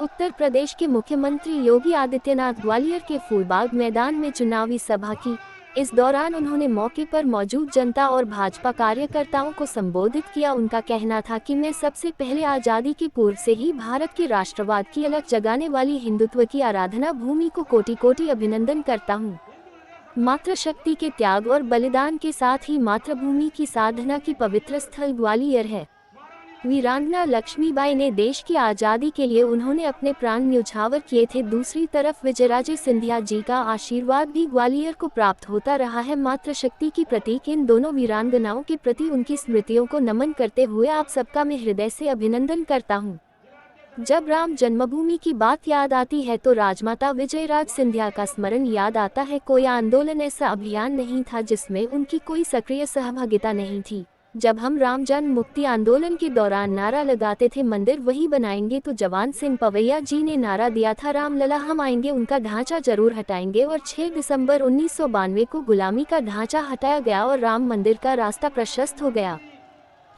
उत्तर प्रदेश के मुख्यमंत्री योगी आदित्यनाथ ग्वालियर के फूलबाग मैदान में चुनावी सभा की। इस दौरान उन्होंने मौके पर मौजूद जनता और भाजपा कार्यकर्ताओं को संबोधित किया। उनका कहना था कि मैं सबसे पहले आज़ादी के पूर्व से ही भारत के राष्ट्रवाद की अलख जगाने वाली हिंदुत्व की आराधना भूमि को कोटि कोटि अभिनंदन करता हूँ। मातृशक्ति के त्याग और बलिदान के साथ ही मातृभूमि की साधना की पवित्र स्थल ग्वालियर है। वीरांगना लक्ष्मीबाई ने देश की आज़ादी के लिए उन्होंने अपने प्राण न्यौछावर किए थे। दूसरी तरफ विजयराजे सिंधिया जी का आशीर्वाद भी ग्वालियर को प्राप्त होता रहा है। मातृशक्ति की प्रतीक इन दोनों वीरांगनाओं के प्रति उनकी स्मृतियों को नमन करते हुए आप सबका मैं हृदय से अभिनंदन करता हूँ। जब राम जन्मभूमि की बात याद आती है तो राजमाता विजयराज सिंधिया का स्मरण याद आता है। कोई आंदोलन ऐसा अभियान नहीं था जिसमें उनकी कोई सक्रिय सहभागिता नहीं थी। जब हम राम जन्म मुक्ति आंदोलन के दौरान नारा लगाते थे मंदिर वही बनाएंगे, तो जवान सिंह पवैया जी ने नारा दिया था रामलला हम आएंगे, उनका ढांचा जरूर हटाएंगे। और 6 दिसंबर 1992 को गुलामी का ढांचा हटाया गया और राम मंदिर का रास्ता प्रशस्त हो गया।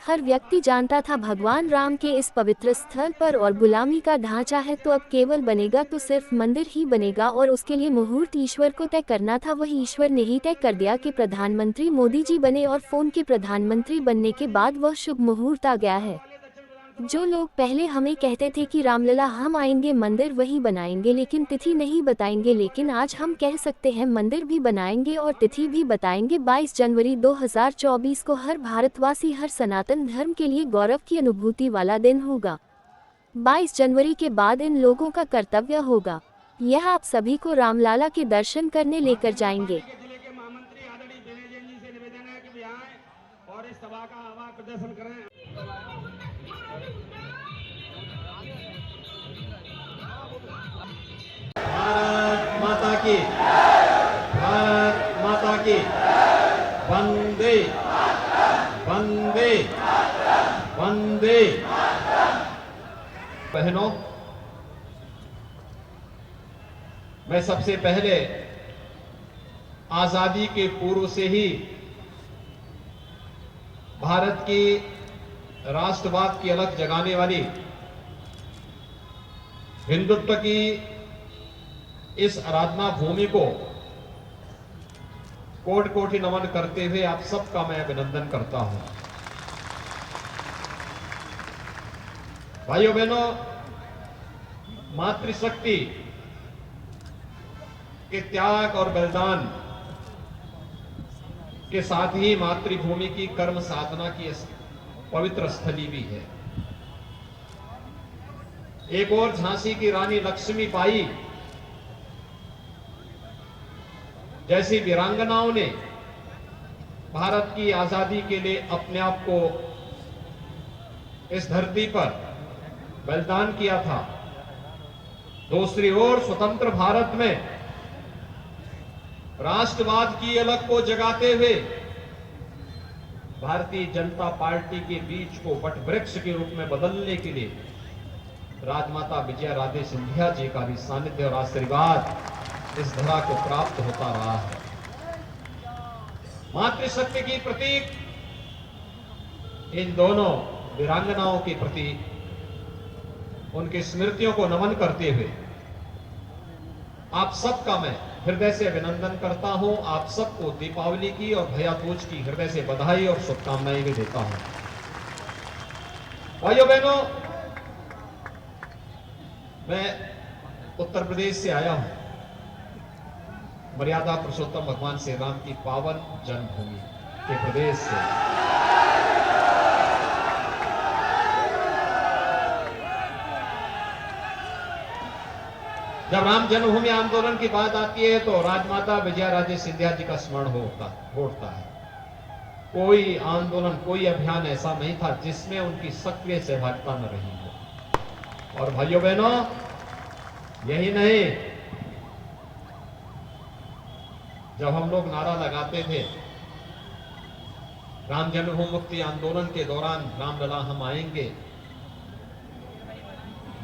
हर व्यक्ति जानता था भगवान राम के इस पवित्र स्थल पर और गुलामी का ढांचा है तो अब केवल बनेगा तो सिर्फ मंदिर ही बनेगा, और उसके लिए मुहूर्त ईश्वर को तय करना था। वही ईश्वर ने ही तय कर दिया कि प्रधानमंत्री मोदी जी बने और फोन के प्रधानमंत्री बनने के बाद वह शुभ मुहूर्त आ गया है। जो लोग पहले हमें कहते थे कि रामलला हम आएंगे मंदिर वही बनाएंगे लेकिन तिथि नहीं बताएंगे, लेकिन आज हम कह सकते हैं मंदिर भी बनाएंगे और तिथि भी बताएंगे। 22 जनवरी 2024 को हर भारतवासी, हर सनातन धर्म के लिए गौरव की अनुभूति वाला दिन होगा। 22 जनवरी के बाद इन लोगों का कर्तव्य होगा, यह आप सभी को रामलला के दर्शन करने लेकर जाएंगे। भारत माता की, भारत माता की, वंदे वंदे वंदे। बहनों, मैं सबसे पहले आजादी के पूर्व से ही भारत की राष्ट्रवाद की अलख जगाने वाली हिंदुत्व की इस आराधना भूमि को कोटि कोटि नमन करते हुए आप सबका मैं अभिनंदन करता हूं। भाइयों बहनों, मातृशक्ति के त्याग और बलिदान के साथ ही मातृभूमि की कर्म साधना की पवित्र स्थली भी है। एक और झांसी की रानी लक्ष्मीबाई जैसी वीरांगनाओं ने भारत की आजादी के लिए अपने आप को इस धरती पर बलिदान किया था। दूसरी ओर स्वतंत्र भारत में राष्ट्रवाद की अलख को जगाते हुए भारतीय जनता पार्टी के बीच को वटवृक्ष के रूप में बदलने के लिए राजमाता विजयराजे सिंधिया जी का भी सानिध्य और आशीर्वाद इस धरा को प्राप्त होता रहा है। मातृशक्ति की प्रतीक इन दोनों वीरांगनाओं के प्रति उनकी स्मृतियों को नमन करते हुए आप सबका मैं हृदय से अभिनंदन करता हूं। आप सबको दीपावली की और भैया दूज की हृदय से बधाई और शुभकामनाएं भी देता हूं। भाइयों बहनों, मैं उत्तर प्रदेश से आया हूं, मर्यादा पुरुषोत्तम भगवान श्री राम की पावन जन्मभूमि के प्रदेश से। जब राम जन्मभूमि आंदोलन की बात आती है तो राजमाता विजयराजे सिंधिया जी का स्मरण होता है। कोई आंदोलन, कोई अभियान ऐसा नहीं था जिसमें उनकी सक्रिय सहभागिता न रही हो। और भाइयों बहनों, यही नहीं, जब हम लोग नारा लगाते थे राम जन्मभूमि मुक्ति आंदोलन के दौरान रामलला हम आएंगे,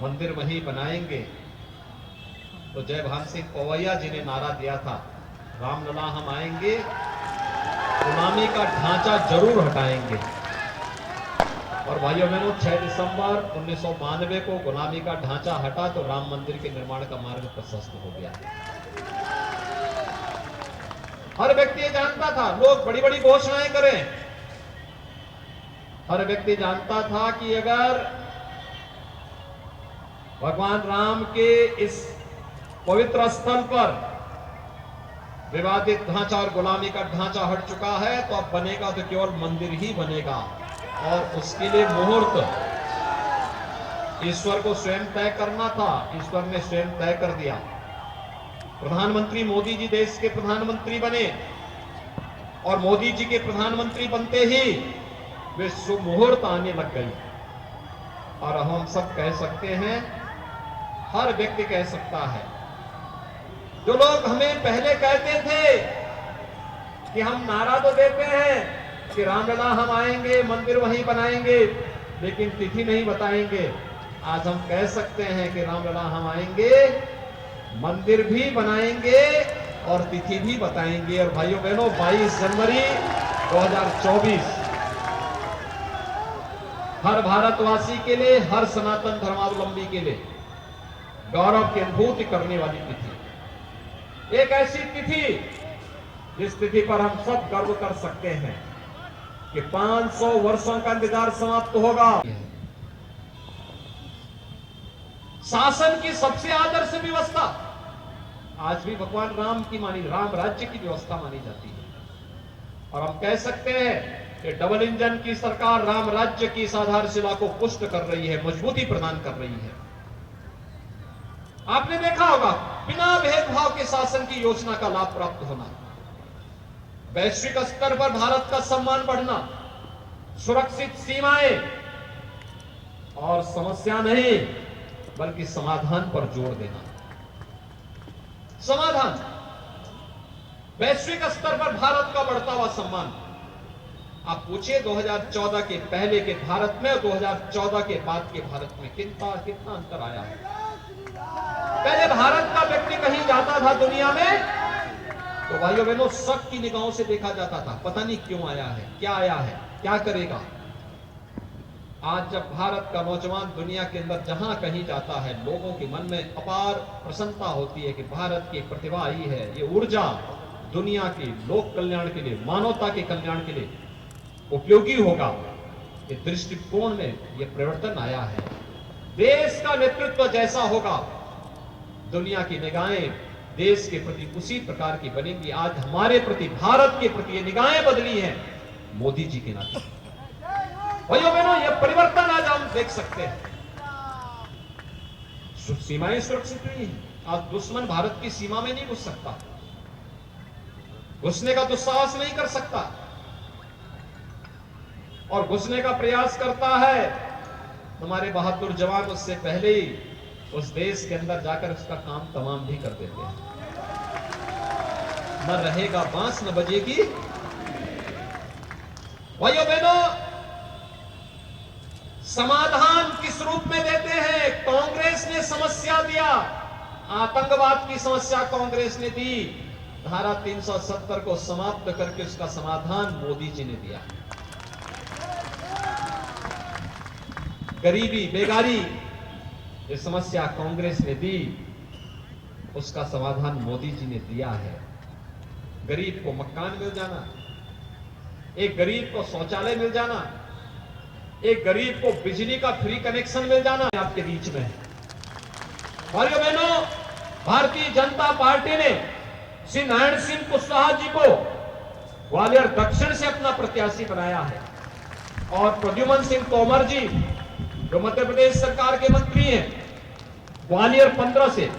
मंदिर वहीं बनाएंगे, तो जयभान सिंह पवैया जी ने नारा दिया था रामलला हम आएंगे, गुलामी का ढांचा जरूर हटाएंगे। और भाइयों बहनों 6 दिसंबर 1992 को गुलामी का ढांचा हटा तो राम मंदिर के निर्माण का मार्ग प्रशस्त हो गया। हर व्यक्ति ये जानता था, लोग बड़ी बड़ी घोषणाएं करें, हर व्यक्ति जानता था कि अगर भगवान राम के इस पवित्र स्थल पर विवादित ढांचा और गुलामी का ढांचा हट चुका है तो अब बनेगा तो केवल मंदिर ही बनेगा, और उसके लिए मुहूर्त ईश्वर को स्वयं तय करना था। ईश्वर ने स्वयं तय कर दिया। प्रधानमंत्री मोदी जी देश के प्रधानमंत्री बने और मोदी जी के प्रधानमंत्री बनते ही वे शुभ मुहूर्त आने लग गई। और हम सब कह सकते हैं, हर व्यक्ति कह सकता है, जो लोग हमें पहले कहते थे कि हम नारा तो देते हैं कि रामलला हम आएंगे, मंदिर वहीं बनाएंगे, लेकिन तिथि नहीं बताएंगे, आज हम कह सकते हैं कि रामलला हम आएंगे, मंदिर भी बनाएंगे और तिथि भी बताएंगे। और भाइयों बहनों 22 जनवरी 2024 हर भारतवासी के लिए, हर सनातन धर्मावलंबी के लिए गौरव की अनुभूति करने वाली तिथि, एक ऐसी तिथि जिस तिथि पर हम सब गर्व कर सकते हैं कि 500 वर्षों का इंतजार समाप्त होगा। शासन की सबसे आदर्श व्यवस्था आज भी भगवान राम की राम राज्य की व्यवस्था मानी जाती है। और हम कह सकते हैं कि डबल इंजन की सरकार राम राज्य की इस आधारशिला को पुष्ट कर रही है, मजबूती प्रदान कर रही है। आपने देखा होगा, बिना भेदभाव के शासन की योजना का लाभ प्राप्त होना, वैश्विक स्तर पर भारत का सम्मान बढ़ना, सुरक्षित सीमाएं और समस्या नहीं बल्कि समाधान पर जोर देना। समाधान, वैश्विक स्तर पर भारत का बढ़ता हुआ सम्मान। आप पूछिए 2014 के पहले के भारत में और 2014 के बाद के भारत में कितना अंतर आया है। पहले भारत का व्यक्ति कहीं जाता था दुनिया में तो भाइयों बहनों शक की निगाहों से देखा जाता था, पता नहीं क्यों आया है, क्या आया है, क्या करेगा। आज जब भारत का नौजवान दुनिया के अंदर जहां कहीं जाता है, लोगों के मन में अपार प्रसन्नता होती है कि भारत की प्रतिभा आई है, ये ऊर्जा दुनिया के लोक कल्याण के लिए, मानवता के कल्याण के लिए उपयोगी होगा। ये दृष्टिकोण में ये परिवर्तन आया है। देश का नेतृत्व जैसा होगा, दुनिया की निगाहें देश के प्रति उसी प्रकार की बनेंगी। आज हमारे प्रति, भारत के प्रति ये निगाहें बदली हैं मोदी जी के नाते। भाइयों बहनों, यह परिवर्तन आज हम देख सकते हैं। सीमाएं सुरक्षित नहीं है। आज दुश्मन भारत की सीमा में नहीं घुस सकता, घुसने का दुस्साहस नहीं कर सकता, और घुसने का प्रयास करता है हमारे बहादुर जवान उससे पहले ही उस देश के अंदर जाकर उसका काम तमाम भी कर देते हैं। न रहेगा बांस न बजेगी। भाइयों बहनों, समाधान किस रूप में देते हैं? कांग्रेस ने समस्या दिया, आतंकवाद की समस्या कांग्रेस ने दी, धारा 370 को समाप्त करके उसका समाधान मोदी जी ने दिया। गरीबी, बेगारी, ये समस्या कांग्रेस ने दी, उसका समाधान मोदी जी ने दिया है। गरीब को मकान मिल जाना, एक गरीब को शौचालय मिल जाना, एक गरीब को बिजली का फ्री कनेक्शन मिल जाना आपके बीच में। भाइयों बहनों, भारतीय जनता पार्टी ने श्री नारायण सिंह कुशवाहा जी को ग्वालियर दक्षिण से अपना प्रत्याशी बनाया है, और प्रद्युमन सिंह तोमर जी जो मध्य प्रदेश सरकार के मंत्री हैं, ग्वालियर 15 से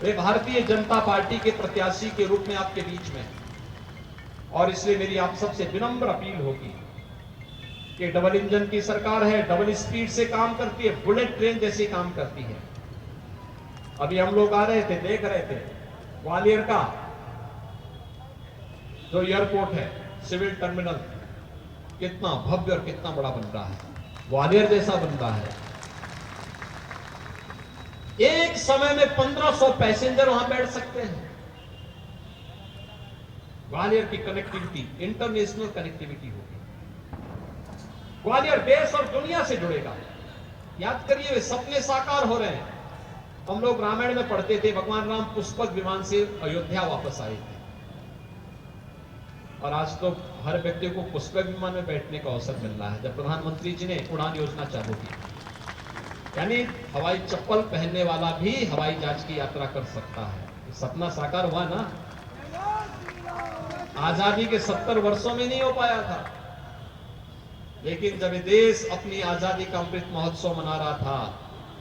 वे भारतीय जनता पार्टी के प्रत्याशी के रूप में आपके बीच में। और इसलिए मेरी आप सबसे विनम्र अपील होगी कि डबल इंजन की सरकार है, डबल स्पीड से काम करती है, बुलेट ट्रेन जैसी काम करती है। अभी हम लोग आ रहे थे, देख रहे थे ग्वालियर का जो एयरपोर्ट है, सिविल टर्मिनल कितना भव्य और कितना बड़ा बन रहा है, ग्वालियर जैसा बन रहा है। एक समय में 1500 पैसेंजर वहां बैठ सकते हैं। ग्वालियर की कनेक्टिविटी, इंटरनेशनल कनेक्टिविटी होगी। ग्वालियर देश और दुनिया से जुड़ेगा। याद करिए, वे सपने साकार हो रहे हैं। हम लोग रामायण में पढ़ते थे, भगवान राम पुष्पक विमान से अयोध्या वापस आए थे, और आज तो हर व्यक्ति को पुष्पक विमान में बैठने का अवसर मिल रहा है जब प्रधानमंत्री जी ने उड़ान योजना चालू की। यानी हवाई चप्पल पहनने वाला भी हवाई जहाज की यात्रा कर सकता है। ये सपना साकार हुआ ना। आजादी के 70 वर्षों में नहीं हो पाया था, लेकिन जब ये देश अपनी आजादी का अमृत महोत्सव मना रहा था,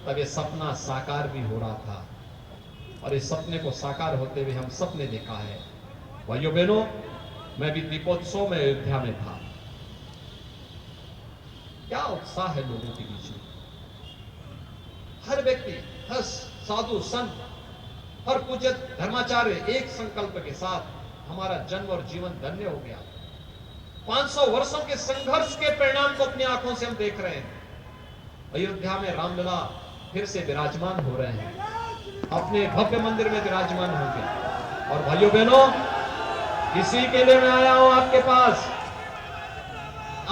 तब ये सपना साकार भी हो रहा था, और इस सपने को साकार होते हुए हम सबने देखा है। भाइयों बहनों, मैं भी दीपोत्सव में अयोध्या में था। क्या उत्साह है लोगों के बीच में। हर व्यक्ति, हर साधु संत, हर पूज्य धर्माचार्य एक संकल्प के साथ, हमारा जन्म और जीवन धन्य हो गया। 500 वर्षों के संघर्ष के परिणाम को अपनी आंखों से हम देख रहे हैं। अयोध्या में रामलला फिर से विराजमान हो रहे हैं, अपने भव्य मंदिर में विराजमान होंगे। और भाइयों बहनों, इसी के लिए मैं आया हूं आपके पास।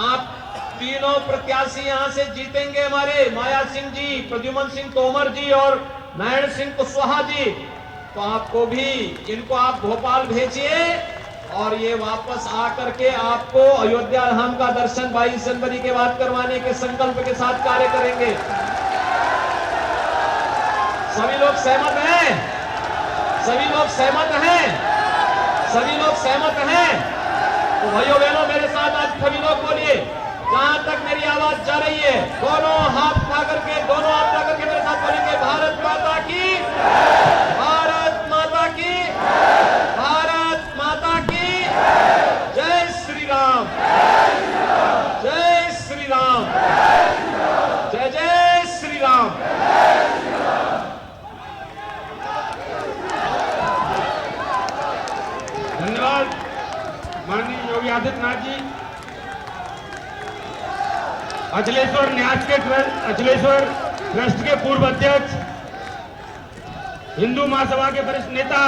आप तीनों प्रत्याशी यहां से जीतेंगे, हमारे माया सिंह जी, प्रद्युमन सिंह तोमर जी और नारायण सिंह कुशवाहा जी। तो आपको भी, इनको आप भोपाल भेजिए, और ये वापस आकर के आपको अयोध्या धाम का दर्शन 22 जनवरी के बाद करवाने के संकल्प के साथ कार्य करेंगे। सभी लोग सहमत हैं? सभी लोग सहमत हैं? सभी लोग सहमत हैं? तो भाइयों बहनों, मेरे साथ आज सभी लोग बोलिए, जहां तक मेरी आवाज जा रही है, दोनों हाथ उठा करके, दोनों हाथ उठा करके मेरे साथ बोलेंगे, भारत माता की, भारत माता की, भारत माता की, जय श्री राम, जय श्री राम, जय जय श्री राम। धन्यवाद माननीय योगी आदित्यनाथ जी। अचलेश्वर न्यास के अचलेश्वर ट्रस्ट के पूर्व अध्यक्ष, हिंदू महासभा के वरिष्ठ नेता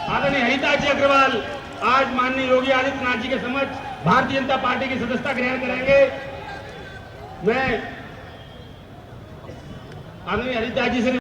आदरणीय हरिदास जी अग्रवाल आज माननीय योगी आदित्यनाथ जी के समक्ष भारतीय जनता पार्टी की सदस्यता ग्रहण करेंगे। मैं आदरणीय हरिदास जी से